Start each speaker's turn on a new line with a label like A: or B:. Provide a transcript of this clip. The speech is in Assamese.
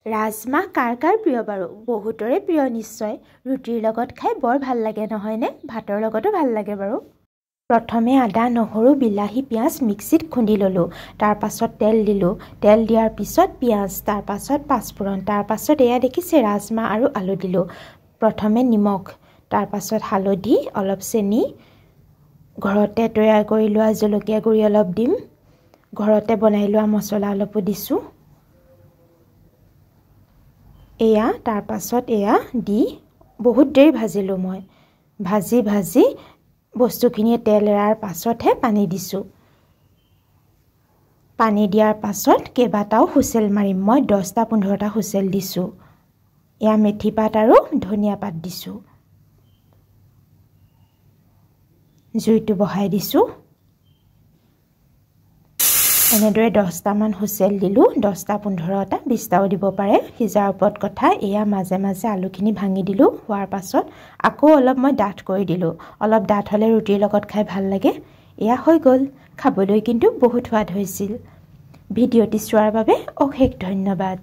A: ৰাজমাহ কাৰ কাৰ প্ৰিয় বাৰু? বহুতৰে প্ৰিয় নিশ্চয়। ৰুটিৰ লগত খাই বৰ ভাল লাগে নহয়নে? ভাতৰ লগতো ভাল লাগে বাৰু। প্ৰথমে আদা, নহৰু, বিলাহী, পিঁয়াজ মিক্সিত খুন্দি ল'লোঁ। তাৰ পাছত তেল দিলোঁ। তেল দিয়াৰ পিছত পিঁয়াজ, তাৰ পাছত পাঁচফোৰণ, তাৰ পাছত এয়া দেখিছে ৰাজমাহ আৰু আলু দিলোঁ। প্ৰথমে নিমখ, তাৰ পাছত হালধি, অলপ চেনি, ঘৰতে তৈয়াৰ কৰি লোৱা জলকীয়া গুড়ি অলপ দিম। ঘৰতে বনাই লোৱা মছলা অলপো দিছোঁ। এয়া তাৰ পাছত এয়া দি বহুত দেৰি ভাজিলোঁ মই। ভাজি বস্তুখিনিয়ে তেল এৰাৰ পাছতহে পানী দিছোঁ। পানী দিয়াৰ পাছত কেইবাটাও হুইচেল মাৰিম। মই 10-15টা হুইচেল দিছোঁ। এয়া মেথি পাত আৰু ধনিয়া পাত দিছোঁ। জুইটো বহাই দিছোঁ। এনেদৰে 10টামান হুইচেল দিলোঁ। 10টা, 15টা, 20টাও দিব পাৰে, সিজাৰ ওপৰত কথা। এয়া মাজে মাজে আলুখিনি ভাঙি দিলোঁ। হোৱাৰ পাছত আকৌ অলপ মই ডাঠ কৰি দিলোঁ। অলপ ডাঠ হ'লে ৰুটিৰ লগত খাই ভাল লাগে। এয়া হৈ গ'ল। খাবলৈ কিন্তু বহুত সোৱাদ হৈছিল। ভিডিঅ'টি চোৱাৰ বাবে অশেষ ধন্যবাদ।